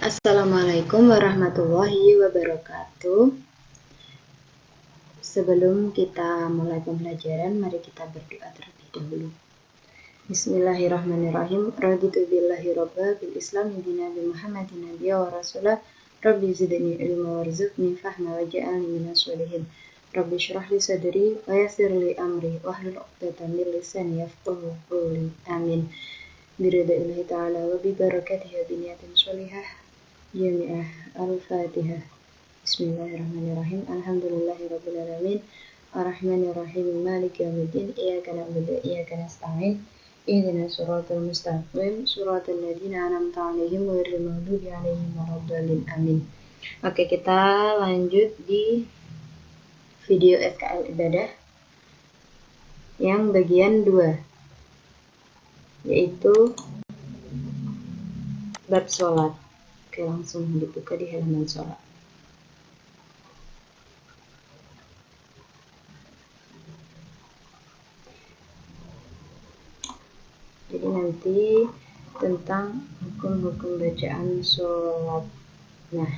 Assalamualaikum warahmatullahi wabarakatuh. Sebelum kita mulai pembelajaran, mari kita berdoa terlebih dahulu. Bismillahirrahmanirrahim. Raditu billahi robba bil islam dina bi Muhammadin nabiyya wa rasulah. Rabbi zidni ilma warzuqni fahma waj'alni minas sholihin. Rabbi shrah li sadri wa yassir li amri wahlul 'uqdatam min lisani yafqahu qawli. Amin. Biridaillahi ta'ala wa bi barakatihi bi niyatin sholihah. Jami'ah Al-Fatihah. Bismillahirrahmanirrahim. Alhamdulillahirabbil alamin. Arrahmanirrahim. Maliki yaumiddin. Iyyaka na'budu wa iyyaka nasta'in. Ihdinas siratal mustaqim. Siratal ladzina an'amta 'alaihim ghairil maghdubi 'alaihim waladdallin. Amin. Oke, kita lanjut di video SKL ibadah yang bagian 2, yaitu bab sholat. Oke, langsung dibuka di halaman sholat. Jadi nanti tentang hukum-hukum bacaan sholat. Nah,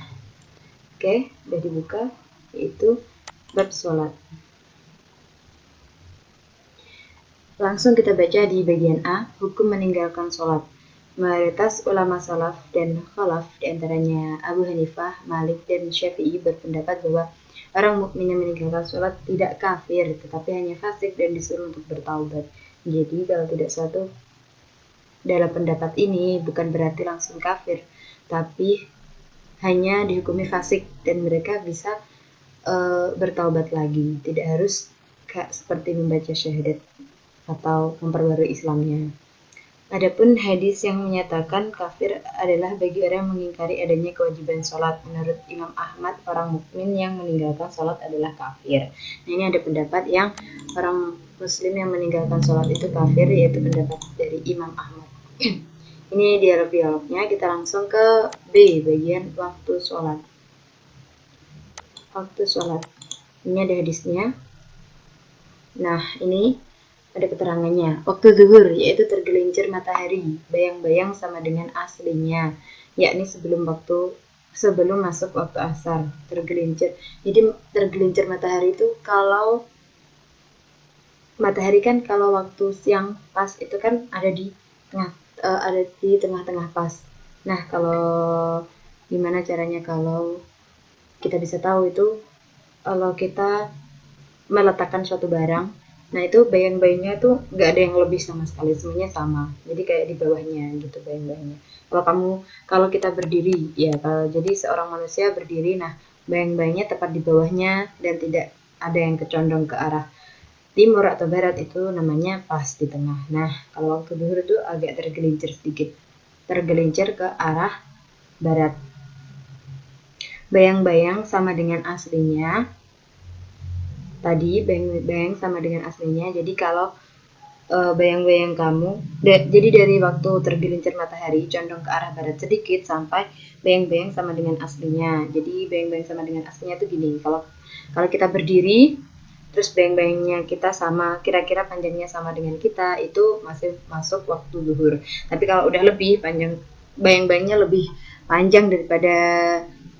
oke, udah dibuka, yaitu bab sholat. Langsung kita baca di bagian A, hukum meninggalkan sholat. Mayoritas ulama salaf dan khalaf, diantaranya Abu Hanifah, Malik, dan Syafi'i berpendapat bahwa orang mukmin yang meninggalkan sholat tidak kafir, tetapi hanya fasik dan disuruh untuk bertaubat. Jadi kalau tidak satu dalam pendapat ini bukan berarti langsung kafir, tapi hanya dihukumi fasik dan mereka bisa bertaubat lagi. Tidak harus seperti membaca syahadat atau memperbarui Islamnya. Adapun hadis yang menyatakan kafir adalah bagi orang yang mengingkari adanya kewajiban sholat. Menurut Imam Ahmad, orang mukmin yang meninggalkan sholat adalah kafir. Nah, ini ada pendapat yang orang muslim yang meninggalkan sholat itu kafir, yaitu pendapat dari Imam Ahmad. Ini dialog-dialognya. Kita langsung ke B, bagian waktu sholat. Waktu sholat. Ini ada hadisnya. Nah, ini ada keterangannya. Waktu zuhur, yaitu tergelincir matahari, bayang-bayang sama dengan aslinya, yakni sebelum masuk waktu asar, tergelincir. Jadi tergelincir matahari itu kalau matahari kan kalau waktu siang pas itu kan ada di tengah-tengah pas. Nah, kalau gimana caranya kalau kita bisa tahu itu, kalau kita meletakkan suatu barang, nah itu bayang-bayangnya tuh nggak ada yang lebih sama sekali, semuanya sama. Jadi kayak di bawahnya gitu bayang-bayangnya. Kalau kita berdiri, ya jadi seorang manusia berdiri, nah bayang-bayangnya tepat di bawahnya dan tidak ada yang kecondong ke arah timur atau barat, itu namanya pas di tengah. Nah, kalau waktu zuhur itu agak tergelincir sedikit, tergelincir ke arah barat. Bayang-bayang sama dengan aslinya. Tadi bayang-bayang sama dengan aslinya. Jadi kalau bayang-bayang kamu, jadi dari waktu tergelincir matahari condong ke arah barat sedikit sampai bayang-bayang sama dengan aslinya. Jadi bayang-bayang sama dengan aslinya itu gini. Kalau kita berdiri, terus bayang-bayangnya kita sama, kira-kira panjangnya sama dengan kita, itu masih masuk waktu zuhur. Tapi kalau udah lebih panjang, bayang-bayangnya lebih panjang daripada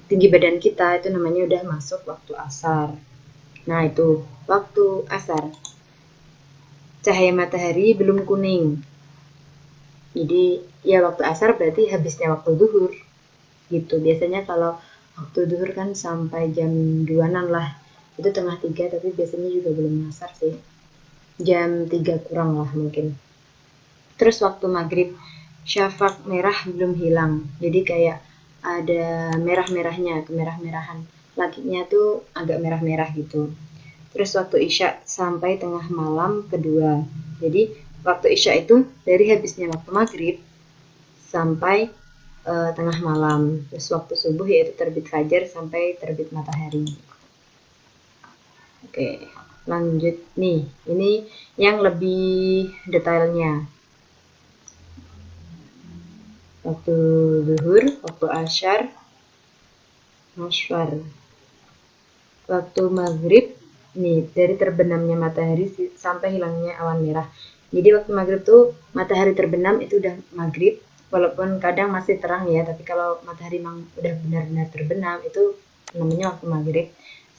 tinggi badan kita, itu namanya udah masuk waktu asar. Nah, itu waktu asar. Cahaya matahari belum kuning. Jadi, ya waktu asar berarti habisnya waktu zuhur. Gitu. Biasanya kalau waktu zuhur kan sampai jam 2-an lah. Itu tengah 3, tapi biasanya juga belum asar sih. Jam 3 kurang lah mungkin. Terus waktu maghrib, syafaq merah belum hilang. Jadi kayak ada merah-merahnya, kemerah-merahan. Langitnya tuh agak merah-merah gitu. Terus waktu isya sampai tengah malam kedua. Jadi waktu isya itu dari habisnya waktu maghrib sampai tengah malam. Terus waktu subuh yaitu terbit fajar sampai terbit matahari. Oke, lanjut nih. Ini yang lebih detailnya. Waktu zuhur, waktu asyar, masyar. Waktu maghrib, nih dari terbenamnya matahari sampai hilangnya awan merah. Jadi waktu maghrib tuh matahari terbenam itu udah maghrib, walaupun kadang masih terang ya, tapi kalau matahari memang udah benar-benar terbenam itu namanya waktu maghrib,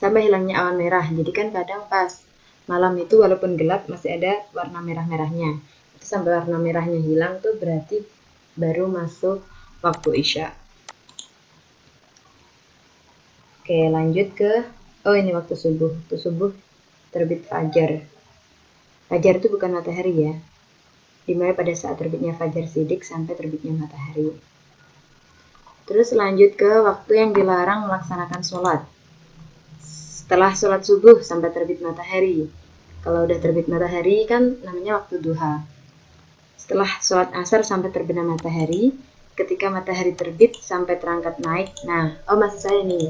sampai hilangnya awan merah. Jadi kan kadang pas malam itu walaupun gelap masih ada warna merah-merahnya. Itu sampai warna merahnya hilang tuh berarti baru masuk waktu isya. Oke, lanjut ke ini waktu subuh. Waktu subuh terbit fajar. Fajar itu bukan matahari ya. Dimulai pada saat terbitnya fajar sidik sampai terbitnya matahari. Terus lanjut ke waktu yang dilarang melaksanakan sholat. Setelah sholat subuh sampai terbit matahari. Kalau udah terbit matahari kan namanya waktu duha. Setelah sholat asar sampai terbenam matahari, ketika matahari terbit sampai terangkat naik. Nah, maksud saya nih.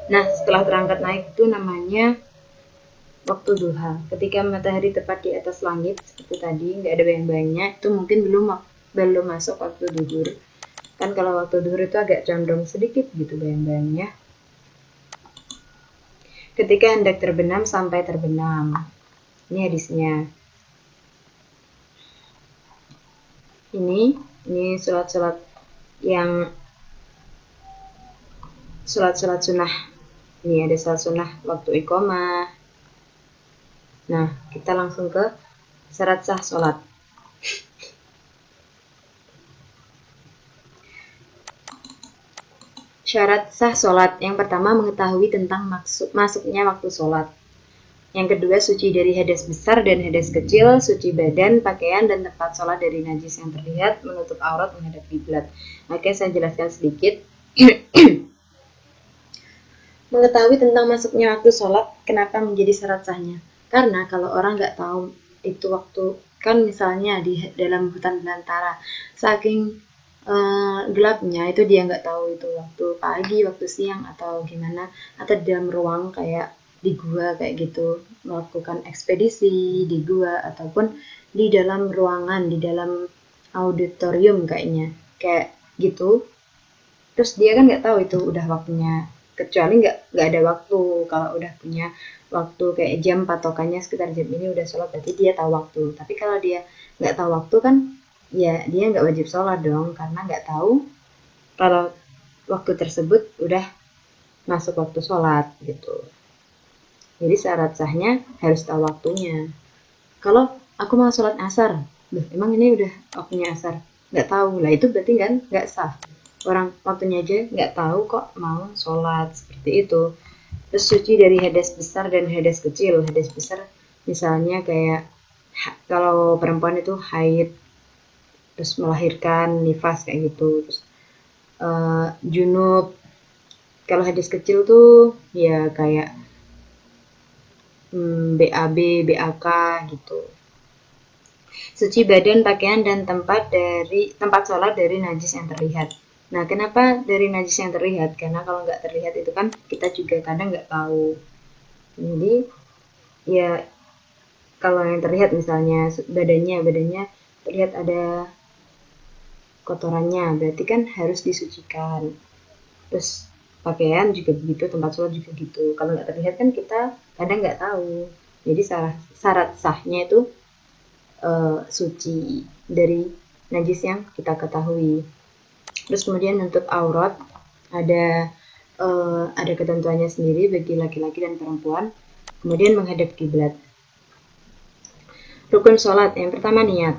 Nah, setelah terangkat naik itu namanya waktu duha. Ketika matahari tepat di atas langit seperti tadi, nggak ada bayang-bayangnya, itu mungkin belum masuk waktu duhur. Kan kalau waktu duhur itu agak condong sedikit gitu bayang-bayangnya. Ketika hendak terbenam sampai terbenam. Ini hadisnya. Ini sholat-sholat yang sholat-sholat sunnah. Ini ada sholat sunnah waktu iqomah. Nah, kita langsung ke syarat sah sholat. Syarat sah sholat. Yang pertama mengetahui tentang masuknya waktu sholat. Yang kedua suci dari hadas besar dan hadas kecil, suci badan, pakaian, dan tempat sholat dari najis yang terlihat, menutup aurat, menghadap kiblat. Oke, saya jelaskan sedikit. Mengetahui tentang masuknya waktu sholat, kenapa menjadi syarat sahnya? Karena kalau orang nggak tahu itu waktu, kan misalnya di dalam hutan belantara, saking gelapnya itu dia nggak tahu itu waktu pagi, waktu siang, atau gimana, atau di dalam ruang kayak di gua kayak gitu, melakukan ekspedisi di gua, ataupun di dalam ruangan, di dalam auditorium kayaknya, kayak gitu. Terus dia kan nggak tahu itu udah waktunya, kecuali nggak ada waktu. Kalau udah punya waktu kayak jam patokannya sekitar jam ini udah sholat, berarti dia tahu waktu. Tapi kalau dia nggak tahu waktu kan ya dia nggak wajib sholat dong, karena nggak tahu kalau waktu tersebut udah masuk waktu sholat gitu. Jadi syarat sahnya harus tahu waktunya. Kalau aku mau sholat asar, emang ini udah waktunya asar, nggak tahu lah, itu berarti kan nggak sah. Orang waktunya aja nggak tahu kok mau sholat, seperti itu. Terus suci dari hadas besar dan hadas kecil. Hadas besar misalnya kayak kalau perempuan itu haid, terus melahirkan, nifas kayak gitu. Terus junub. Kalau hadas kecil tuh ya kayak BAB, BAK gitu. Suci badan, pakaian, dan tempat sholat dari najis yang terlihat. Nah, kenapa dari najis yang terlihat? Karena kalau nggak terlihat itu kan kita juga kadang nggak tahu. Jadi ya kalau yang terlihat misalnya badannya terlihat ada kotorannya, berarti kan harus disucikan. Terus pakaian juga begitu, tempat sholat juga gitu. Kalau nggak terlihat kan kita kadang nggak tahu. Jadi syarat sahnya itu suci dari najis yang kita ketahui. Terus kemudian nutup aurat ada ketentuannya sendiri bagi laki-laki dan perempuan. Kemudian menghadap kiblat. Rukun sholat yang pertama niat.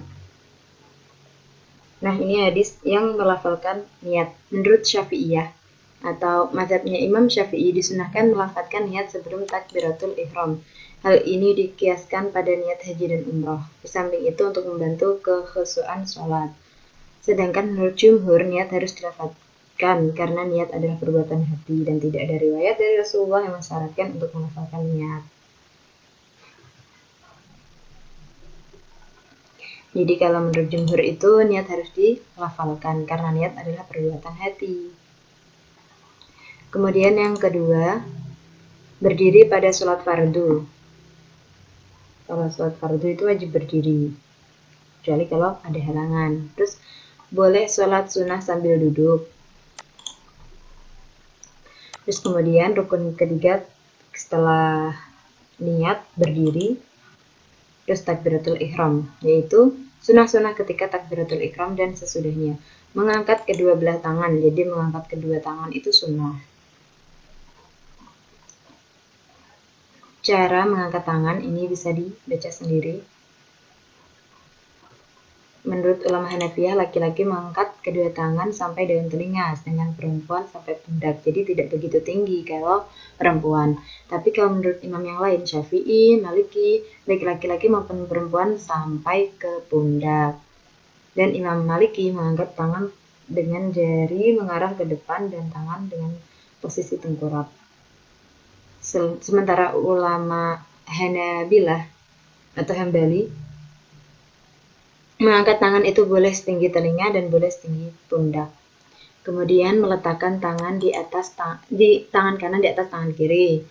Nah, ini hadis yang melafalkan niat. Menurut Syafi'iyah atau mazhabnya Imam Syafi'i disunahkan melafalkan niat sebelum takbiratul ihram. Hal ini dikiaskan pada niat haji dan umroh. Di samping itu untuk membantu kekhusyuan sholat. Sedangkan menurut jumhur niat harus dilafalkan karena niat adalah perbuatan hati dan tidak ada riwayat dari Rasulullah yang mensyaratkan untuk melafalkan niat. Jadi kalau menurut jumhur itu niat harus dilafalkan karena niat adalah perbuatan hati. Kemudian yang kedua, berdiri pada sholat fardu. Kalau sholat fardu itu wajib berdiri, kecuali kalau ada halangan. Terus boleh sholat sunnah sambil duduk. Terus kemudian rukun ketiga setelah niat berdiri, terus takbiratul ihram, yaitu Sunah-sunah ketika takbiratul ikram dan sesudahnya. Mengangkat kedua belah tangan. Jadi mengangkat kedua tangan itu sunnah. Cara mengangkat tangan ini bisa dibaca sendiri. Menurut ulama Hanafiyah, laki-laki mengangkat kedua tangan sampai daun telinga, sedangkan perempuan sampai pundak. Jadi tidak begitu tinggi kalau perempuan. Tapi kalau menurut imam yang lain, Syafi'i, Maliki, baik laki-laki maupun perempuan sampai ke pundak. Dan Imam Maliki mengangkat tangan dengan jari mengarah ke depan dan tangan dengan posisi tengkorak. Sementara ulama Hanabilah atau Hambali mengangkat tangan itu boleh setinggi telinga dan boleh setinggi pundak. Kemudian meletakkan tangan di atas tangan kanan di atas tangan kiri.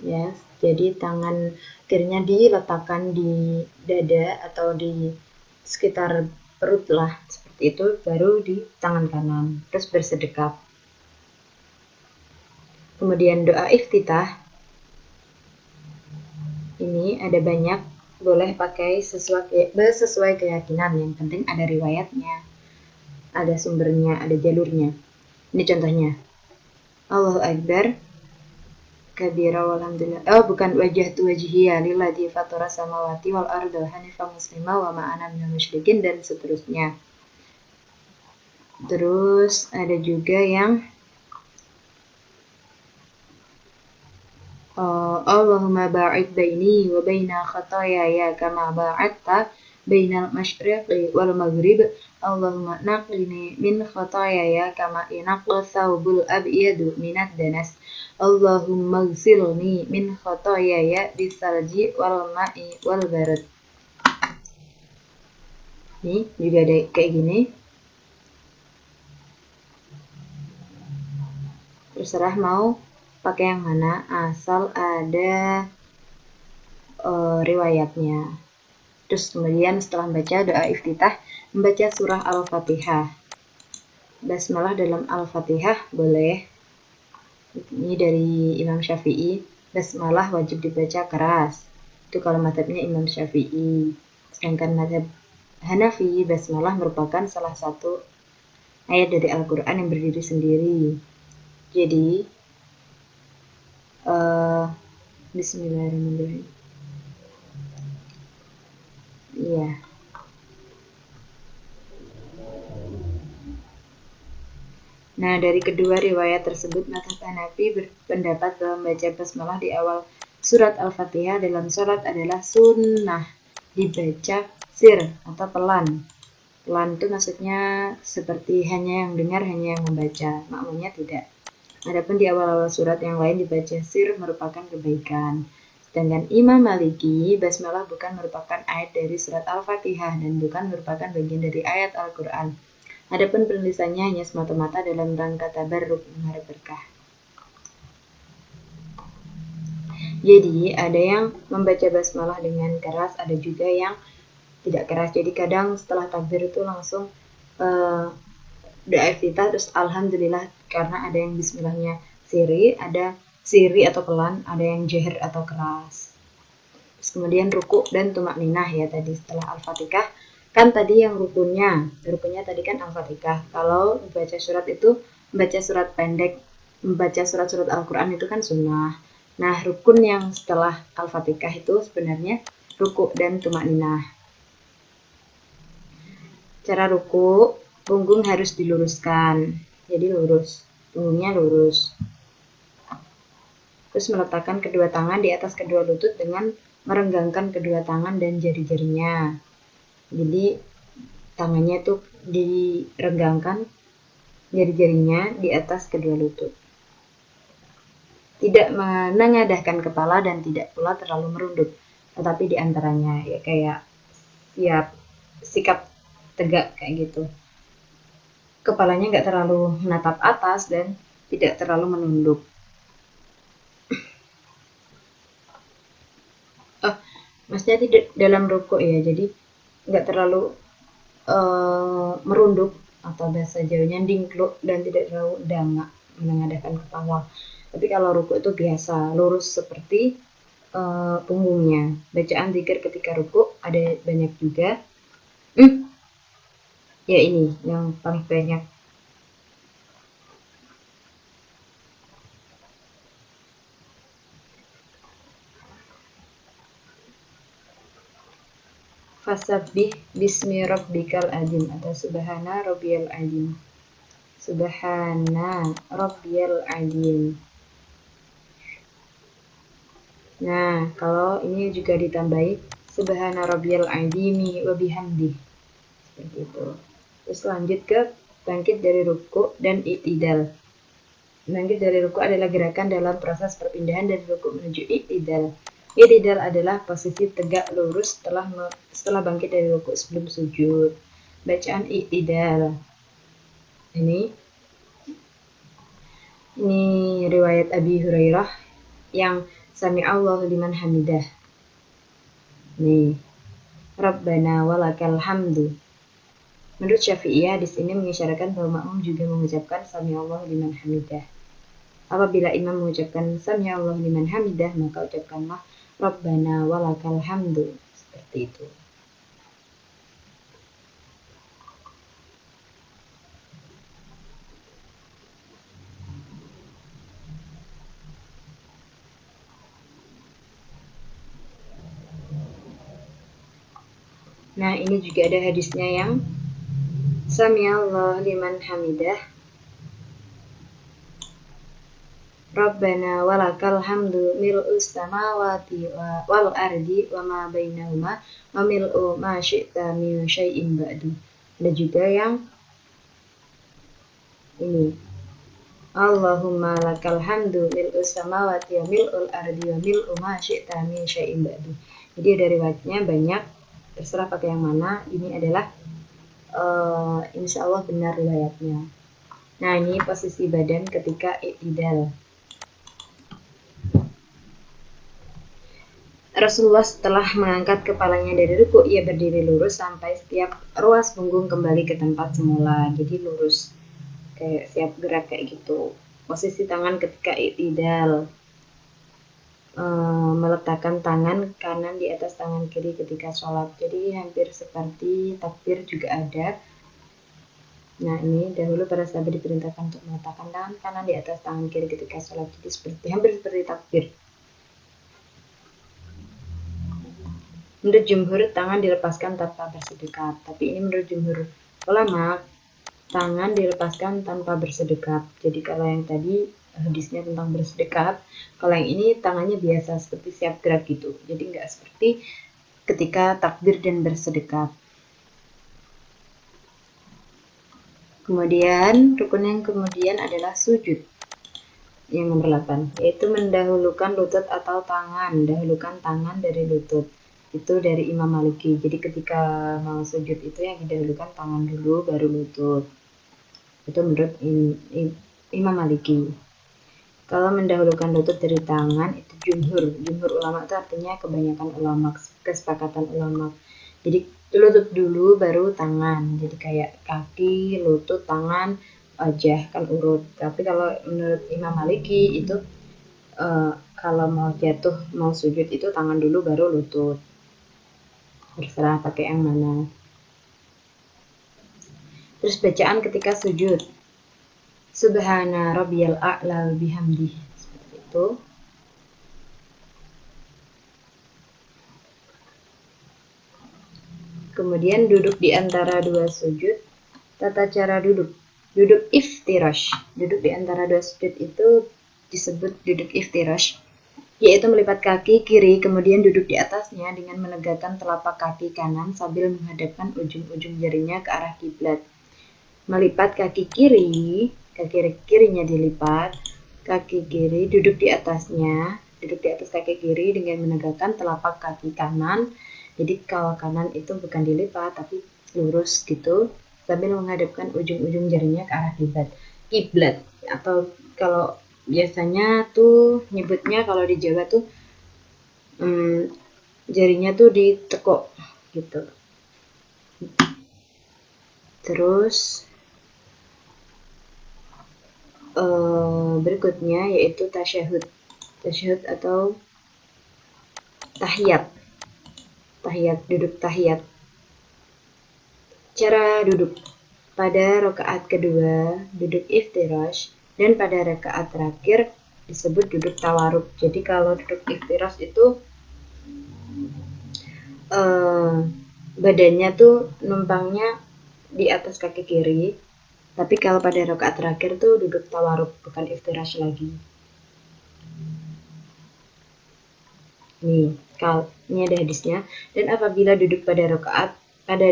Ya, jadi tangan kirinya diletakkan di dada atau di sekitar perut lah, seperti itu, baru di tangan kanan, terus bersedekap. Kemudian doa iftitah ini ada banyak, boleh pakai sesuai keyakinan, yang penting ada riwayatnya, ada sumbernya, ada jalurnya. Ini contohnya, Allahu Akbar kabira walhamdulillah. Oh, bukan, wajhatu wajhiya lilladzi fatara samawati wal arda hanifan muslima wa ma ana minal musyrikin, dan seterusnya. Terus ada juga yang Allahumma ba'id baini wa baina khataayaya kama ba'adta bainal masyriqi wal maghrib. Allahumma naqini min khataayaya kama yanqa thawbul abyadu minad danas. Allahumma ighsilni min khataayaya bisalji wal ma'i wal barad. Nih juga ada kayak gini. Terserah mau pakai yang mana, asal ada riwayatnya. Terus kemudian setelah membaca doa iftitah, membaca surah Al-Fatihah. Basmalah dalam Al-Fatihah boleh. Ini dari Imam Syafi'i, basmalah wajib dibaca keras. Itu kalau mazhabnya Imam Syafi'i. Sedangkan mazhab Hanafi, basmalah merupakan salah satu ayat dari Al-Quran yang berdiri sendiri. Jadi Bismillahirrahmanirrahim. Iya. Nah, dari kedua riwayat tersebut, mazhab Hanafi berpendapat bahwa membaca basmalah di awal surat Al-Fatihah dalam sholat adalah sunnah, dibaca sir atau pelan. Pelan itu maksudnya seperti hanya yang dengar, hanya yang membaca, makmumnya tidak. Adapun di awal-awal surat yang lain dibaca sir merupakan kebaikan. Sedangkan Imam Maliki, basmalah bukan merupakan ayat dari surat Al-Fatihah dan bukan merupakan bagian dari ayat Al-Quran. Adapun penulisannya hanya semata-mata dalam rangka tabarruk, mengharap berkah. Jadi ada yang membaca basmalah dengan keras, ada juga yang tidak keras. Jadi kadang setelah takbir itu langsung doa iftitah terus alhamdulillah, karena ada yang bismillahnya siri, ada siri atau pelan, ada yang jahir atau keras. Terus kemudian ruku dan tumak ninah ya, tadi setelah Al-Fatihah kan tadi yang rukunnya tadi kan Al-Fatihah. Kalau membaca surat itu, membaca surat pendek, membaca surat-surat Al-Quran itu kan sunnah. Nah, rukun yang setelah Al-Fatihah itu sebenarnya ruku dan tumak ninah. Cara ruku, punggung harus diluruskan, jadi lurus, punggungnya lurus. Terus meletakkan kedua tangan di atas kedua lutut dengan merenggangkan kedua tangan dan jari-jarinya. Jadi tangannya itu direnggangkan, jari-jarinya di atas kedua lutut. Tidak menengadahkan kepala dan tidak pula terlalu merunduk, tetapi diantaranya ya kayak siap sikap tegak kayak gitu. Kepalanya nggak terlalu menatap atas dan tidak terlalu menunduk. Maksudnya tidak dalam rukuk ya, jadi nggak terlalu merunduk atau bahasa Jawanya dingkluk, dan tidak terlalu dangak menengadahkan kepala. Tapi kalau rukuk itu biasa lurus seperti punggungnya. Bacaan zikir ketika ruku ada banyak juga. Ya ini yang paling banyak. Fasabbih bismi rabbikal azim atau subhana rabbiyal azim. Subhana rabbiyal azim. Nah, kalau ini juga ditambahi subhana rabbiyal azimi wa bihamdi. Seperti itu. Terus lanjut ke bangkit dari ruku dan i'tidal. Bangkit dari ruku adalah gerakan dalam proses perpindahan dari ruku menuju i'tidal. I'tidal adalah posisi tegak lurus setelah bangkit dari ruku sebelum sujud. Bacaan i'tidal. Ini riwayat Abi Hurairah yang sami'allahu liman hamidah. Nih, Rabbana walakal hamdu. Menurut Syafi'iyah, hadis ini mengisyaratkan bahwa makmum juga mengucapkan sami'allahu liman hamidah. Apabila imam mengucapkan sami'allahu liman hamidah, maka ucapkanlah Rabbana walakal hamdu. Seperti itu. Nah, ini juga ada hadisnya yang sami'allahu liman hamidah. Rabbana walakal hamdu mil'us samawati wal ardi wa ma bainahuma wa mil'u ma syi'ta min syai'in ba'du. Ada juga yang ini Allahumma lakal hamdu mil'us samawati wa mil'ul ardi wa mil'u ma syi'ta min syai'in ba'du. Jadi ada riwayatnya banyak, terserah pakai yang mana. Ini adalah insya Allah benar riwayatnya. Nah, ini posisi badan ketika i'tidal. Rasulullah setelah mengangkat kepalanya dari ruku, ia berdiri lurus sampai setiap ruas punggung kembali ke tempat semula. Jadi lurus, kayak siap gerak kayak gitu. Posisi tangan ketika i'tidal, meletakkan tangan kanan di atas tangan kiri ketika sholat. Jadi hampir seperti takbir juga ada. Nah, ini dahulu para sahabat diperintahkan untuk meletakkan tangan kanan di atas tangan kiri ketika sholat. Jadi hampir seperti takbir. Menurut jumhur, tangan dilepaskan tanpa bersedekap. Tapi ini menurut jumhur ulama, tangan dilepaskan tanpa bersedekap. Jadi kalau yang tadi hadisnya tentang bersedekap, kalau yang ini tangannya biasa seperti siap gerak gitu. Jadi nggak seperti ketika takbir dan bersedekap. Kemudian rukun yang kemudian adalah sujud. Yang nomor 8, yaitu mendahulukan lutut atau tangan. Dahulukan tangan dari lutut. Itu dari Imam Maliki. Jadi ketika mau sujud itu yang didahulukan tangan dulu baru lutut. Itu menurut Imam Maliki. Kalau mendahulukan lutut dari tangan itu jumhur. Jumhur ulama itu artinya kebanyakan ulama, kesepakatan ulama. Jadi lutut dulu baru tangan. Jadi kayak kaki, lutut, tangan, wajah kan urut. Tapi kalau menurut Imam Maliki itu kalau mau jatuh, mau sujud itu tangan dulu baru lutut. Terserah pakai yang mana. Terus bacaan ketika sujud. Subhana rabbiyal a'la bihamdih. Seperti itu. Kemudian duduk di antara dua sujud. Tata cara duduk. Duduk iftirash. Duduk di antara dua sujud itu disebut duduk iftirash, yaitu melipat kaki kiri kemudian duduk di atasnya dengan menegakkan telapak kaki kanan sambil menghadapkan ujung-ujung jarinya ke arah kiblat. Melipat kaki kirinya dilipat, kaki kiri duduk di atasnya, duduk di atas kaki kiri dengan menegakkan telapak kaki kanan. Jadi kalau kanan itu bukan dilipat tapi lurus gitu, sambil menghadapkan ujung-ujung jarinya ke arah kiblat. Atau kalau biasanya tuh nyebutnya kalau di Jawa tuh jarinya tuh ditekuk gitu. Terus berikutnya yaitu tasyahud atau tahiyat. Duduk tahiyat. Cara duduk. Pada rakaat kedua, duduk iftirash, dan pada rakaat terakhir disebut duduk tawaruk. Jadi kalau duduk iftirash itu badannya tuh numpangnya di atas kaki kiri, tapi kalau pada rakaat terakhir tuh duduk tawaruk, bukan iftirash lagi. Ini ada hadisnya. Dan apabila duduk pada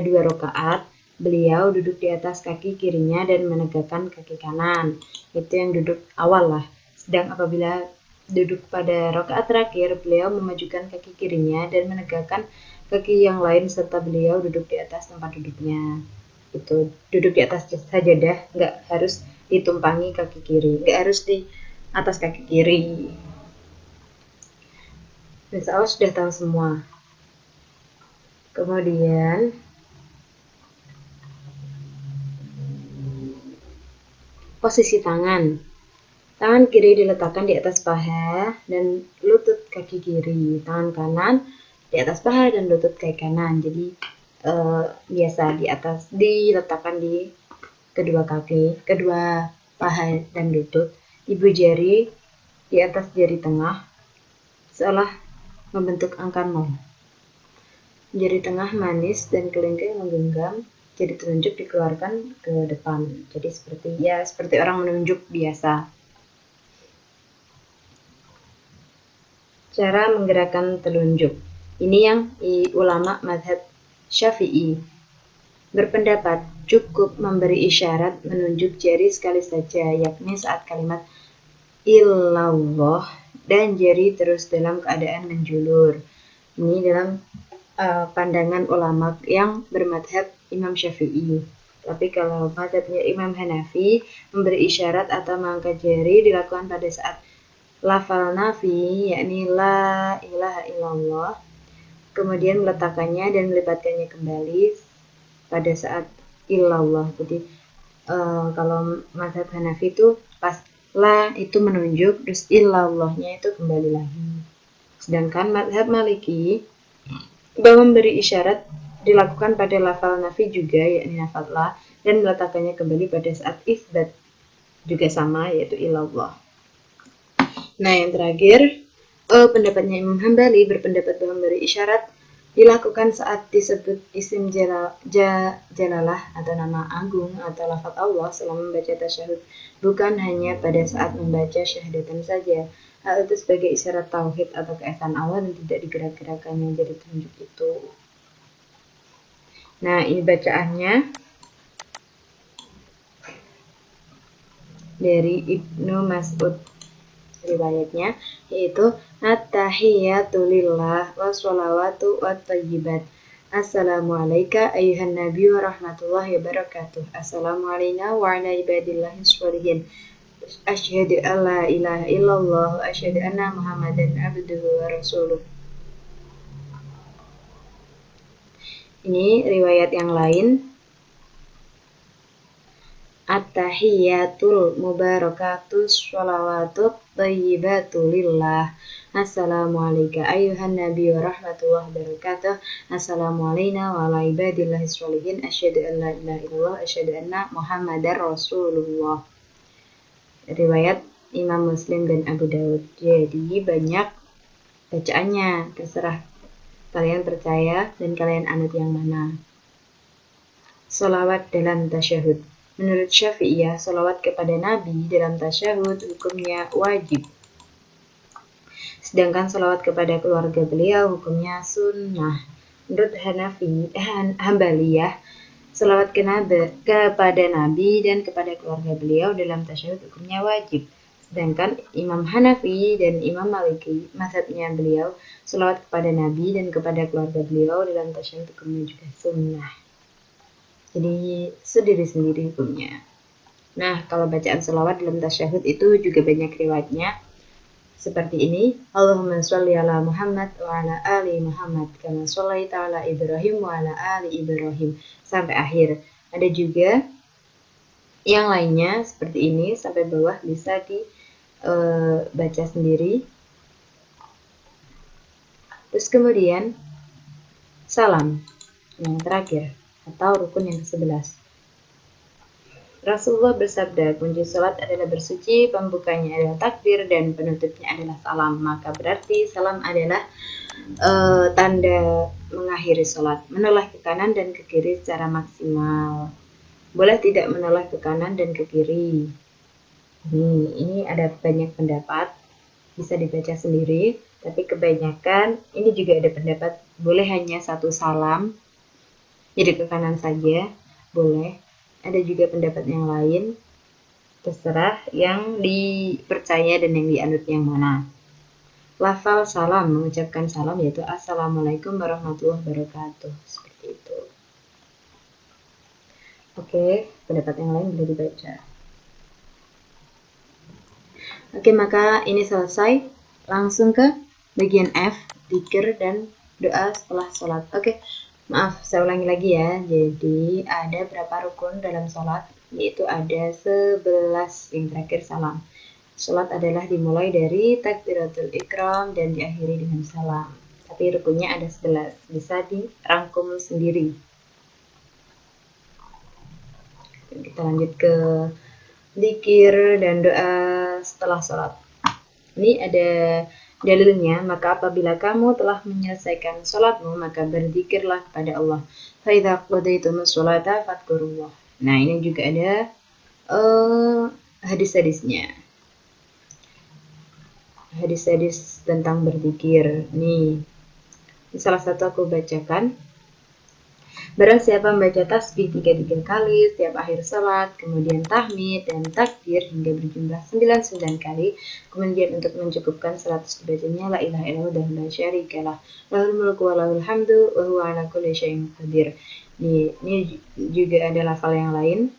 dua rakaat, beliau duduk di atas kaki kirinya dan menegakkan kaki kanan. Itu yang duduk awal lah. Sedang apabila duduk pada rakaat terakhir, beliau memajukan kaki kirinya dan menegakkan kaki yang lain serta beliau duduk di atas tempat duduknya. Itu duduk di atas sajadah, nggak harus ditumpangi kaki kiri, nggak harus di atas kaki kiri. Insya Allah sudah tahu semua. Kemudian posisi tangan. Tangan kiri diletakkan di atas paha dan lutut kaki kiri. Tangan kanan di atas paha dan lutut kaki kanan. Jadi biasa diletakkan di kedua kaki, kedua paha dan lutut. Ibu jari di atas jari tengah seolah membentuk angka 0. Jari tengah manis dan kelingking menggenggam, jari telunjuk dikeluarkan ke depan. Jadi seperti orang menunjuk biasa. Cara menggerakkan telunjuk. Ini yang ulama mazhab Syafi'i berpendapat cukup memberi isyarat menunjuk jari sekali saja, yakni saat kalimat illallah dan jari terus dalam keadaan menjulur. Ini dalam pandangan ulama yang bermadhab Imam Syafi'i. Tapi kalau mazhabnya Imam Hanafi, memberi isyarat atau mengangkat jari dilakukan pada saat lafal nafi, yakni la ilaha illallah, kemudian meletakkannya dan melipatkannya kembali pada saat illallah. Jadi kalau mazhab Hanafi itu pas la itu menunjuk, terus illallahnya itu kembali lagi. Sedangkan mazhab Maliki bahwa memberi isyarat dilakukan pada lafal nafi juga, yakni lafal la, dan meletakkannya kembali pada saat isbat juga sama, yaitu ilallah. Nah, yang terakhir, pendapatnya Imam Hambali berpendapat bahwa memberi isyarat dilakukan saat disebut isim jalalah atau nama agung atau lafaz Allah selama membaca tasyahud, bukan hanya pada saat membaca syahadatan saja. Hal itu sebagai isyarat tauhid atau keesaan Allah dan tidak digerak-gerakannya jadi tunjuk itu. Nah, ini bacaannya dari Ibnu Mas'ud, riwayatnya yaitu at-tahiyatu lillah wa sholawatu wa thayyibat. Assalamualaikum ayuhan nabi wa rahmatullahi wa barakatuh. Assalamu alayna wa ala ibadillahi sholihin. Asyhadu an la ilaha illallah wa asyhadu anna Muhammadan abduhu wa rasuluh. Ini riwayat yang lain. At-tahiyyatul mubarakatus sholawatut thayyibatu lillah. Assalamualaikum ayuhan nabi wa rahmatullahi wa barakatuh. Assalamu alayna wa ala ibadillahi sholihin. Asyhadu an la ilaha illallah asyhadu anna Muhammadar rasulullah. Riwayat Imam Muslim dan Abu Dawud. Jadi banyak bacaannya, terserah kalian percaya dan kalian anut yang mana. Sholawat dalam tasyahud. Menurut Syafi'iyah, sholawat kepada Nabi dalam tasyahud hukumnya wajib. Sedangkan sholawat kepada keluarga beliau hukumnya sunnah. Menurut Hambaliyah, sholawat kepada Nabi dan kepada keluarga beliau dalam tasyahud hukumnya wajib. Sedangkan Imam Hanafi dan Imam Maliki, mazhabnya beliau, sholawat kepada Nabi dan kepada keluarga beliau dalam tasyahud hukumnya juga sunnah. Jadi sendiri-sendiri hukumnya. Nah, kalau bacaan sholawat dalam tasyahud itu juga banyak riwayatnya. Seperti ini, Allahumma sholli ala Muhammad wa ala ali Muhammad kama shollaita ala Ibrahim wa ala ali Ibrahim sampai akhir. Ada juga yang lainnya seperti ini sampai bawah, bisa dibaca sendiri. Terus kemudian salam yang terakhir atau rukun yang ke-11. Rasulullah bersabda, kunci salat adalah bersuci, pembukanya adalah takbir, dan penutupnya adalah salam. Maka berarti salam adalah tanda mengakhiri salat. Menoleh ke kanan dan ke kiri secara maksimal. Boleh tidak menoleh ke kanan dan ke kiri. Ini ada banyak pendapat, bisa dibaca sendiri, tapi kebanyakan ini juga ada pendapat boleh hanya satu salam, jadi ke kanan saja, boleh. Ada juga pendapat yang lain, terserah yang dipercaya dan yang dianut yang mana. Lafal salam, mengucapkan salam yaitu Assalamualaikum warahmatullahi wabarakatuh, seperti itu. Oke, pendapat yang lain boleh dibaca. Oke, maka ini selesai. Langsung ke bagian F, dzikir dan doa setelah sholat. Oke, maaf, saya ulangi lagi ya. Jadi, ada berapa rukun dalam sholat? Yaitu ada 11, yang terakhir salam. Sholat adalah dimulai dari takbiratul ikram dan diakhiri dengan salam. Tapi rukunnya ada 11, bisa dirangkum sendiri. Kita lanjut ke dzikir dan doa setelah sholat. Ini ada dalilnya, maka apabila kamu telah menyelesaikan sholatmu, maka berzikirlah kepada Allah. Fa'idha qadaytumus sholata fadhkurullah. Nah, ini juga ada hadis-hadisnya. Hadis-hadis tentang berzikir. Nih, salah satu aku bacakan. Barang siapa membaca tasbih 33 kali setiap akhir salat, kemudian tahmid dan takbir hingga berjumlah 99 kali, kemudian untuk mencukupkan 100 dibacanya la ilaha illallah dan la syarikalah, lahul mulku wa lahul hamdu wa huwa ala kulli syai'in qadir. Ini juga ada lafal yang lain.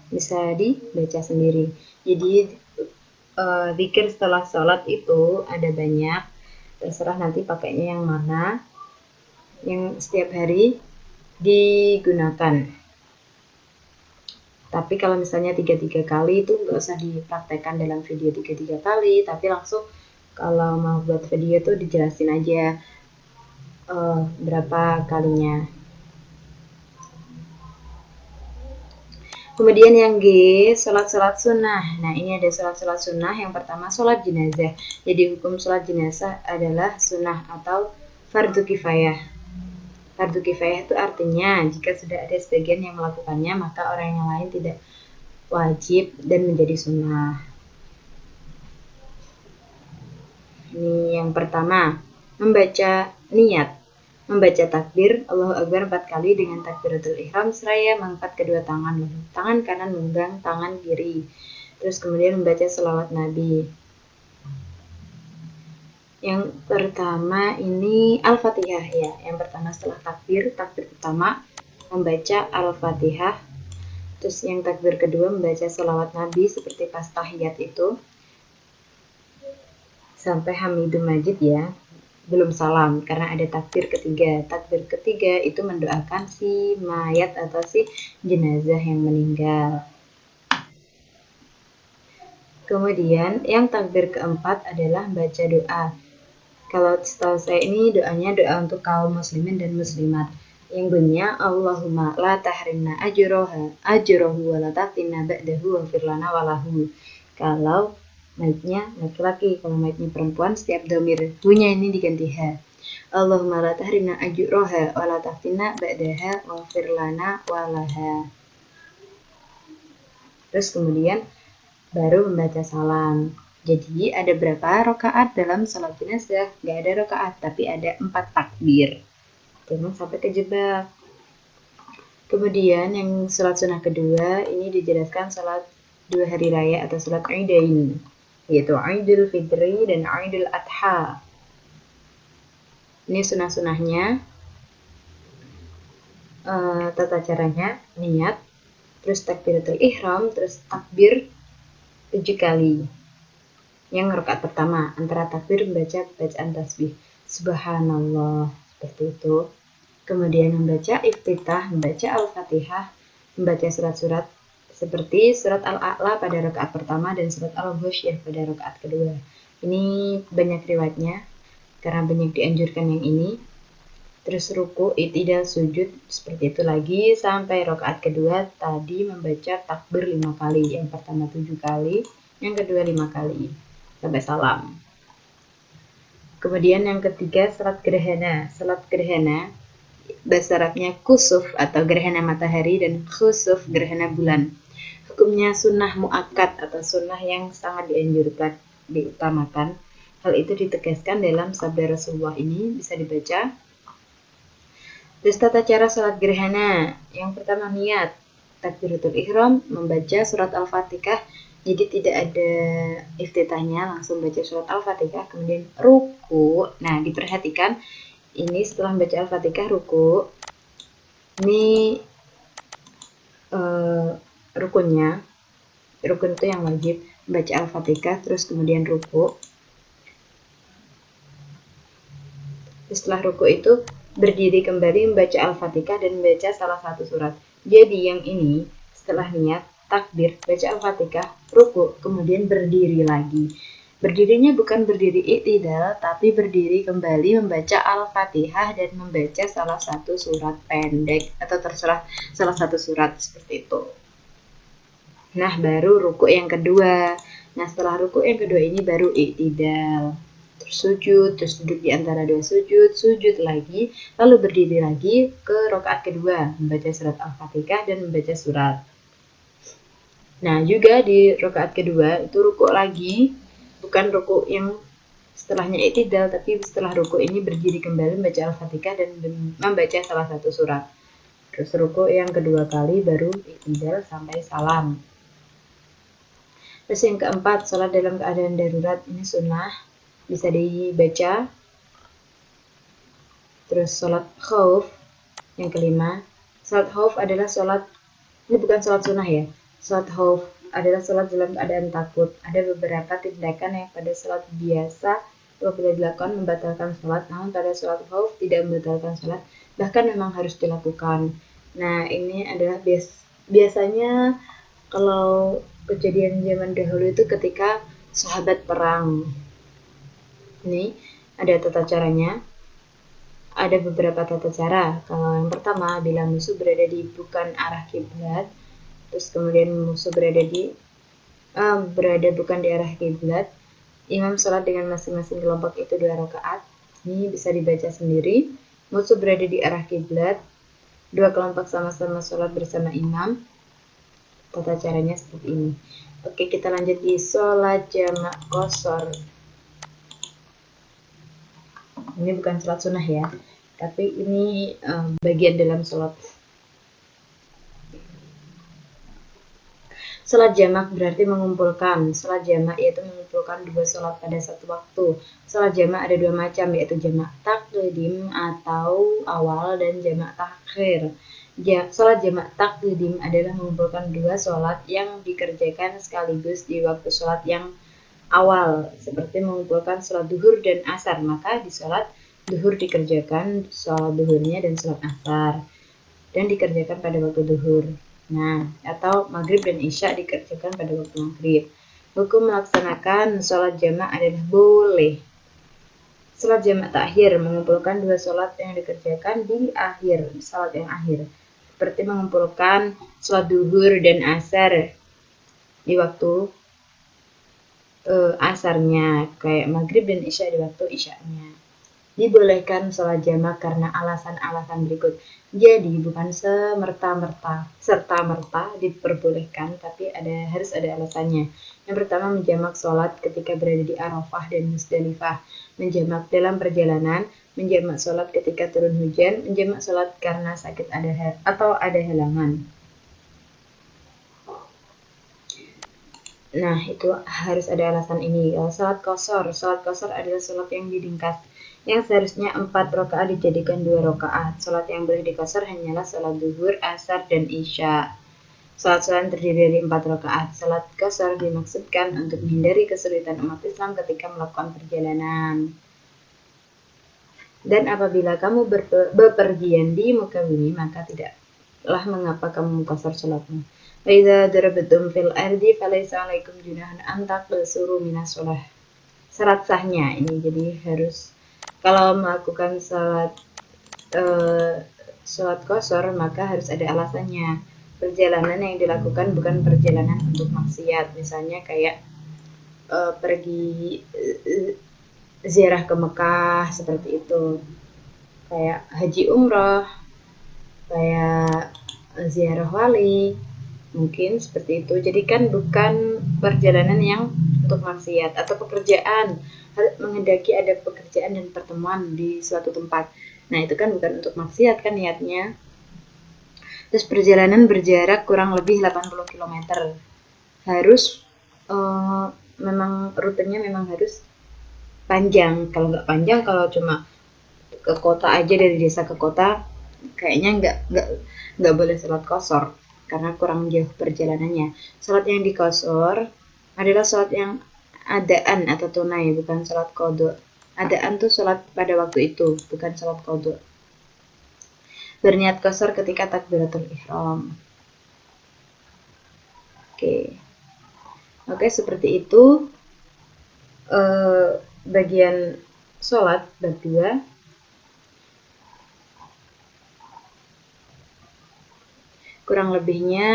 Bisa dibaca sendiri. Jadi zikir setelah sholat itu ada banyak, terserah nanti pakainya yang mana, yang setiap hari digunakan. Tapi kalau misalnya 33 kali itu nggak usah dipraktekkan dalam video 33 kali, tapi langsung kalau mau buat video tuh dijelasin aja berapa kalinya. Kemudian yang G, sholat-sholat sunnah. Nah, ini ada sholat-sholat sunnah. Yang pertama, sholat jenazah. Jadi, hukum sholat jenazah adalah sunnah atau fardu kifayah. Fardu kifayah itu artinya, jika sudah ada sebagian yang melakukannya, maka orang yang lain tidak wajib dan menjadi sunnah. Ini yang pertama, membaca niat. Membaca takbir Allahu Akbar 4 kali dengan takbiratul ihram seraya mengangkat kedua tangan, tangan kanan memegang tangan kiri. Terus kemudian membaca selawat Nabi. Yang pertama ini Al-Fatihah ya. Yang pertama setelah takbir pertama membaca Al-Fatihah. Terus yang takbir kedua membaca selawat Nabi seperti pas tahiyat itu. Sampai Hamidum Majid ya. Belum salam karena ada takbir ketiga. Takbir ketiga itu mendoakan si mayat atau si jenazah yang meninggal. Kemudian yang takbir keempat adalah baca doa. Kalau setahu saya ini doanya doa untuk kaum muslimin dan muslimat. Yang bunyinya Allahumma la tahrimna ajrohu wa la taftinna ba'dahu wa firlana walahu. Kalau mayatnya laki-laki, kalau mayatnya perempuan setiap domir punya ini diganti ha. Allahumma la tahrimna ajroha wa la taftinna ba'daha wa firlana walaha. Terus kemudian baru membaca salam. Jadi ada berapa rakaat dalam sholat jenazah? Gak ada rakaat, tapi ada 4 takbir. Jangan sampai kejebak. Kemudian yang sholat sunnah kedua, ini dijelaskan sholat 2 hari raya atau sholat Idain, yaitu Idul Fitri dan Idul Adha. Ini sunnah-sunnahnya, tata caranya, niat, terus takbiratul ihram, terus takbir 7 kali. Yang rakaat pertama, antara takbir membaca bacaan tasbih subhanallah, seperti itu. Kemudian membaca iftitah, membaca al-fatihah, membaca surat-surat seperti surat Al-A'la pada rakaat pertama dan surat Al-Ghasyiyah pada rakaat kedua. Ini banyak riwayatnya karena banyak dianjurkan yang ini. Terus ruku, i'tidal, sujud seperti itu lagi sampai rakaat kedua tadi membaca takbir 5 kali. Yang pertama 7 kali, yang kedua 5 kali sampai salam. Kemudian yang ketiga salat gerhana. Salat gerhana bahasa Arabnya kusuf atau gerhana matahari dan khusuf gerhana bulan. Hukumnya sunnah muakkad atau sunnah yang sangat dianjurkan, diutamakan. Hal itu ditegaskan dalam sabda Rasulullah ini bisa dibaca. Terus tata cara sholat gerhana. Yang pertama niat, takbiratul ihram, membaca surat Al-Fatihah. Jadi tidak ada iftitahnya, langsung baca surat Al-Fatihah, kemudian ruku. Nah, diperhatikan ini setelah membaca Al-Fatihah ruku. Ini rukunnya. Rukun itu yang wajib, membaca Al-Fatihah terus kemudian ruku. Setelah ruku itu berdiri kembali membaca Al-Fatihah dan membaca salah satu surat. Jadi yang ini setelah niat, takbir, baca Al-Fatihah, ruku, kemudian berdiri lagi. Berdirinya bukan berdiri i'tidal, tapi berdiri kembali membaca Al-Fatihah dan membaca salah satu surat pendek atau terserah salah satu surat seperti itu. Nah, baru ruku yang kedua. Nah, setelah ruku yang kedua ini baru i'tidal. Sujud, terus duduk di antara dua sujud, sujud lagi, lalu berdiri lagi ke rakaat kedua, membaca surat Al-Fatihah dan membaca surat. Nah, juga di rakaat kedua itu ruku lagi, bukan ruku yang setelahnya i'tidal, tapi setelah ruku ini berdiri kembali membaca Al-Fatihah dan membaca salah satu surat. Terus ruku yang kedua kali baru i'tidal sampai salam. Terus yang keempat, sholat dalam keadaan darurat ini sunnah, bisa dibaca. Terus sholat khauf yang kelima. Sholat khauf adalah sholat, ini bukan sholat sunnah ya. Sholat khauf adalah sholat dalam keadaan takut. Ada beberapa tindakan yang pada sholat biasa apabila dilakukan membatalkan sholat, namun pada sholat khauf tidak membatalkan sholat, bahkan memang harus dilakukan. Nah, ini adalah biasanya kalau kejadian zaman dahulu itu ketika sahabat perang. Ini ada tata caranya. Ada beberapa tata cara. Kalau yang pertama, bila musuh berada di bukan arah kiblat, terus kemudian musuh berada bukan di arah kiblat, imam sholat dengan masing-masing kelompok itu 2 rakaat. Ini bisa dibaca sendiri. Musuh berada di arah kiblat, 2 kelompok sama-sama sholat bersama imam. Tata caranya seperti ini. Oke, kita lanjut di sholat jamak qashar. Ini bukan sholat sunnah ya, tapi ini bagian dalam sholat. Sholat jamak berarti mengumpulkan. Sholat jamak yaitu mengumpulkan 2 sholat pada satu waktu. Sholat jamak ada 2 macam, yaitu jamak taqdim atau awal dan jamak takhir. Sholat jamak taqdim adalah mengumpulkan 2 sholat yang dikerjakan sekaligus di waktu sholat yang awal, seperti mengumpulkan sholat duhur dan asar. Maka di sholat duhur dikerjakan sholat duhurnya dan sholat asar, dan dikerjakan pada waktu duhur. Nah, atau maghrib dan isya dikerjakan pada waktu maghrib. Hukum melaksanakan sholat jamak adalah boleh. Sholat jamak takhir mengumpulkan 2 sholat yang dikerjakan di akhir, sholat yang akhir, seperti mengumpulkan sholat duhur dan asar di waktu asarnya, kayak maghrib dan isya di waktu isyanya. Dibolehkan sholat jamak karena alasan-alasan berikut. Jadi bukan serta-merta diperbolehkan, tapi harus ada alasannya. Yang pertama, menjamak sholat ketika berada di Arafah dan Musdalifah, menjamak dalam perjalanan, menjamak sholat ketika turun hujan, menjamak sholat karena sakit atau ada halangan. Nah, itu harus ada alasan ini. Sholat qashar adalah sholat yang diringkas, yang seharusnya 4 rakaat dijadikan 2 rakaat. Sholat yang boleh diqashar hanyalah sholat duhur, asar, dan isya. Sholat terdiri dari 4 rakaat. Sholat qashar dimaksudkan untuk menghindari kesulitan umat Islam ketika melakukan perjalanan. Dan apabila kamu bepergian di muka bumi, maka tidaklah mengapa kamu mengqashar sholatmu. Wa idza darabtum fil ardi falaysa 'alaikum junahun an taqsuru minas shalah. Syarat sahnya ini, jadi harus kalau melakukan sholat qashar maka harus ada alasannya. Perjalanan yang dilakukan bukan perjalanan untuk maksiat, misalnya kayak pergi ziarah ke Mekah seperti itu, kayak haji umroh, kayak ziarah wali, mungkin seperti itu. Jadi kan bukan perjalanan yang untuk maksiat atau pekerjaan, menghendaki ada pekerjaan dan pertemuan di suatu tempat. Nah itu kan bukan untuk maksiat kan niatnya. Terus perjalanan berjarak kurang lebih 80 km. Harus memang rutenya memang harus panjang. Kalau nggak panjang, kalau cuma ke kota aja, dari desa ke kota, kayaknya nggak boleh sholat qashar karena kurang jauh perjalanannya. Sholat yang di qashar adalah sholat yang adaan atau tunai, bukan sholat qadha. Adaan tuh sholat pada waktu itu, bukan sholat qadha. Berniat qashar ketika takbiratul ihram. Oke, seperti itu bagian sholat bab 2. Kurang lebihnya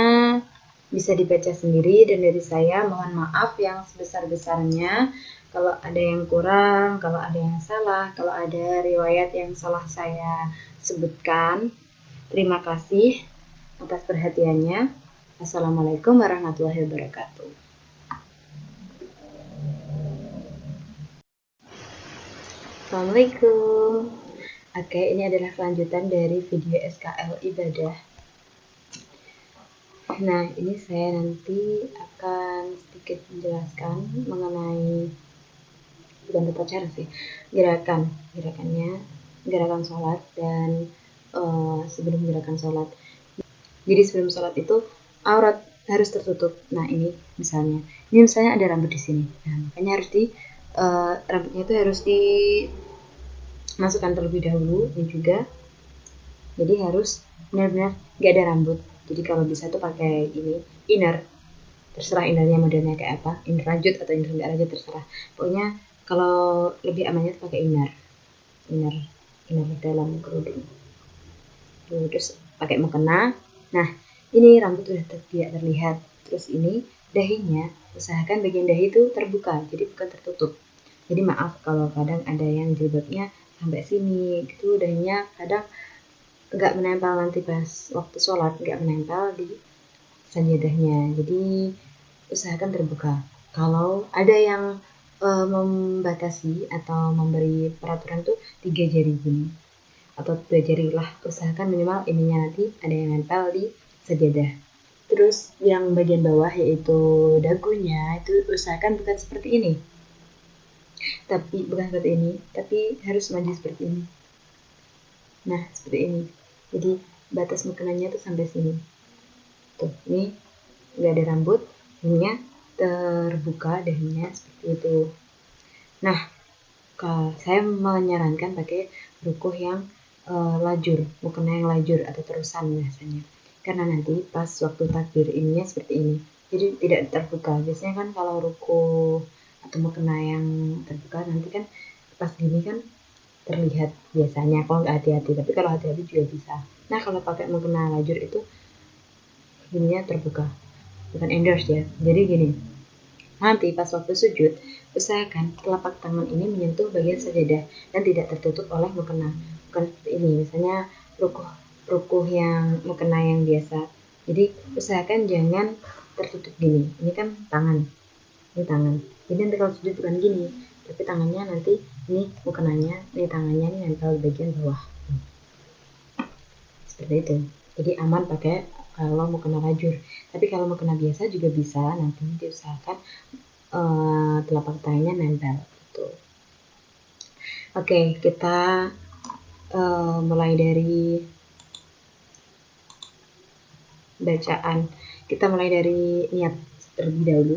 bisa dibaca sendiri, dan dari saya mohon maaf yang sebesar-besarnya kalau ada yang kurang, kalau ada yang salah, kalau ada riwayat yang salah saya sebutkan. Terima kasih atas perhatiannya. Assalamualaikum warahmatullahi wabarakatuh. Assalamualaikum. Oke, ini adalah kelanjutan dari video SKL ibadah. Nah, ini saya nanti akan sedikit menjelaskan mengenai, bukan tata cara sih, gerakan sholat, dan sebelum gerakan sholat. Jadi sebelum sholat itu aurat harus tertutup. Nah ini misalnya ada rambut di sini. Nah makanya harus rambutnya itu harus dimasukkan terlebih dahulu, ini juga. Jadi harus benar-benar nggak ada rambut. Jadi kalau bisa tuh pakai ini inner, terserah innernya modelnya kayak apa, inner rajut atau inner nggak rajut terserah. Pokoknya kalau lebih amannya tuh pakai inner dalam kerudung. Terus pakai mukena. Nah ini rambut udah tidak terlihat. Terus ini dahinya, usahakan bagian dahi itu terbuka, jadi bukan tertutup. Jadi maaf kalau kadang ada yang jilbabnya sampai sini gitu, dahinya kadang nggak menempel, nanti pas waktu sholat nggak menempel di sajadahnya. Jadi usahakan terbuka. Kalau ada yang membatasi atau memberi peraturan tuh 3 jari gini atau 2 jari lah, usahakan minimal ininya nanti ada yang nempel di sajadah. Terus yang bagian bawah yaitu dagunya itu usahakan bukan seperti ini, tapi harus maju seperti ini. Nah seperti ini, jadi batas mukenanya tuh sampai sini. Tuh ini nggak ada rambut, ininya terbuka dahinya seperti itu. Nah saya menyarankan pakai rukuh yang lajur, mukena yang lajur atau terusan biasanya, karena nanti pas waktu takbir ininya seperti ini, jadi tidak terbuka. Biasanya kan kalau rukuh atau mukena yang terbuka nanti kan pas gini kan terlihat biasanya, kalau nggak hati-hati, tapi kalau hati-hati juga bisa. Nah kalau pakai mukena lajur itu ininya terbuka, bukan endorse ya. Jadi gini, nanti pas waktu sujud usahakan telapak tangan ini menyentuh bagian sajadah dan tidak tertutup oleh mukena. Bukan seperti ini, misalnya rukuh yang mukena yang biasa. Jadi usahakan jangan tertutup gini. Ini kan tangan, ini tangan. Jadi nanti kalau sujud bukan gini, tapi tangannya nanti ini mukenanya, ini tangannya ini nempel di bagian bawah. Seperti itu. Jadi aman pakai kalau mukena lajur. Tapi kalau mukena biasa juga bisa, nanti diusahakan telapak tangannya nempel gitu. Oke, kita mulai dari bacaan. Kita mulai dari niat terlebih dahulu.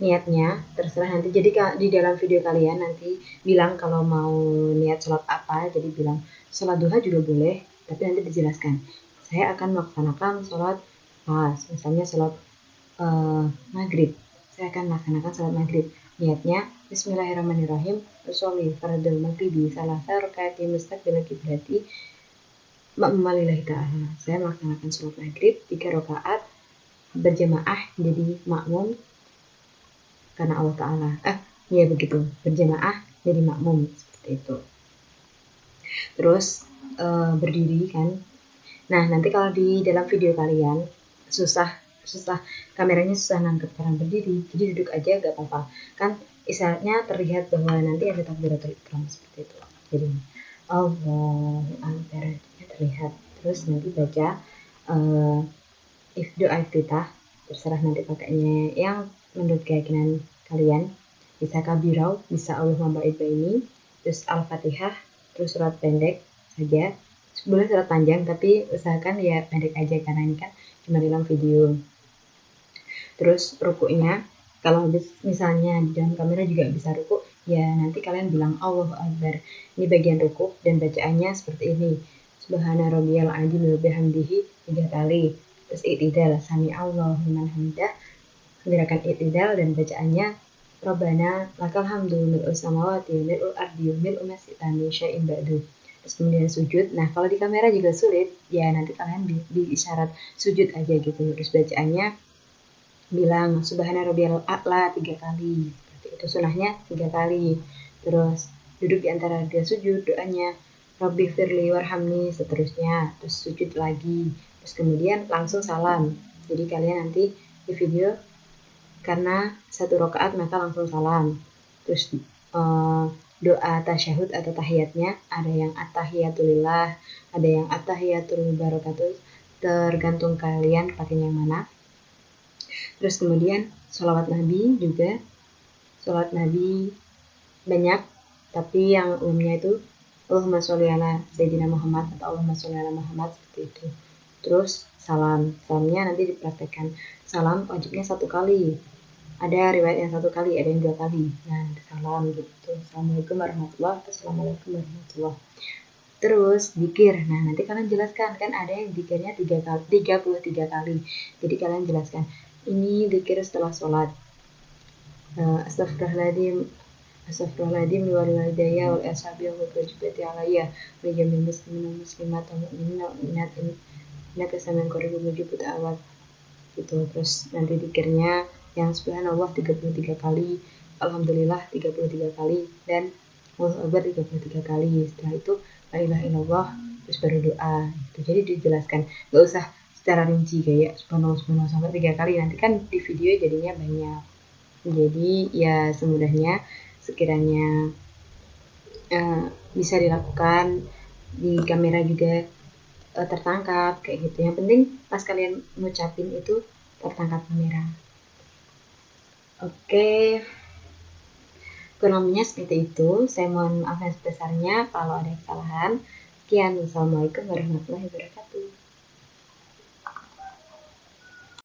Niatnya terserah nanti. Jadi di dalam video kalian nanti bilang kalau mau niat sholat apa. Jadi bilang sholat duha juga boleh, tapi nanti dijelaskan. Saya akan melaksanakan sholat pas misalnya sholat maghrib, saya akan melaksanakan sholat maghrib. Niatnya Bismillahirrahmanirrahim, usolli fardhu maghribi salasa rakaat mustaqbil qiblati ma'mumalillahi ta'ala. Saya melaksanakan sholat maghrib 3 rakaat berjamaah jadi makmum karena Allah Ta'ala. Ya begitu, berjamaah jadi makmum seperti itu. Terus berdiri kan. Nah nanti kalau di dalam video kalian susah kameranya susah nangkep karena berdiri, jadi duduk aja gak apa-apa kan, isyaratnya terlihat bahwa nanti ada takbiratul ihram seperti itu. Jadi Allahu Akbar terlihat, terus nanti baca doa iftitah, terserah nanti pakainya yang menurut keyakinan kalian, bisa kabirau, bisa Allahumma ba'id baini, terus al-fatihah, terus surat pendek saja, boleh surat panjang tapi usahakan ya pendek aja karena ini kan cuma dalam video. Terus rukuknya, kalau misalnya di dalam kamera juga bisa rukuk, ya nanti kalian bilang Allahu Akbar, ini bagian rukuk dan bacaannya seperti ini, Subhana rabbiyal azim wa bihamdihi 3 kali, terus i'tidal, sami Allahu liman hamidah, gerakan i'tidal dan bacaannya Rabbana lakal hamdu mil'us samawati mil'ul ardi mil'u ma syi'ta min syai'in ba'du. Terus kemudian sujud. Nah kalau di kamera juga sulit, ya nanti kalian di isyarat sujud aja gitu. Terus bacaannya bilang Subhana rabbiyal a'la 3 kali. Seperti itu sunahnya 3 kali. Terus duduk di antara dia sujud, doanya Rabbi firli warhamni, seterusnya. Terus sujud lagi. Terus kemudian langsung salam. Jadi kalian nanti di video karena 1 rakaat maka langsung salam. Terus doa tasyahud atau tahiyatnya ada yang at-tahiyatulillah, ada yang at-tahiyatul barakatuh, tergantung kalian pakai yang mana. Terus kemudian sholawat Nabi juga, sholawat Nabi banyak, tapi yang umumnya itu Allahumma sholli ala Sayyidina Muhammad atau Allahumma sholli ala Muhammad seperti itu. Terus salamnya nanti dipraktekkan, salam wajibnya 1 kali, ada riwayat yang 1 kali, ada yang 2 kali. Nah salam gitu, Assalamualaikum warahmatullahi wabarakatuh, Assalamualaikum warahmatullahi. Terus zikir, nah nanti kalian jelaskan, kan ada yang zikirnya 33 kali, jadi kalian jelaskan ini zikir setelah sholat, astagfirullahaladzim Astagfirullahaladzim wal walidayya wal ashabi wal wajibati alayya wa jamil muslimin wal muslimat wal mu'minin wal mu'minat innaka sami'un qaribun mujibud da'awat gitu. Terus nanti zikirnya yang subhanallah 33 kali, alhamdulillah 33 kali, dan Allahu Akbar 33 kali. Setelah itu la ilaha illallah, terus baru doa gitu. Jadi dijelaskan, gak usah secara rinci kayak subhanallah sampai 3 kali, nanti kan di video jadinya banyak. Jadi ya semudahnya sekiranya bisa dilakukan, di kamera juga tertangkap kayak gitu. Yang penting pas kalian ngucapin itu tertangkap kamera. Oke, kurang lebihnya seperti itu. Saya mohon maaf yang sebesarnya kalau ada kesalahan. Sekian, wassalamualaikum warahmatullahi wabarakatuh.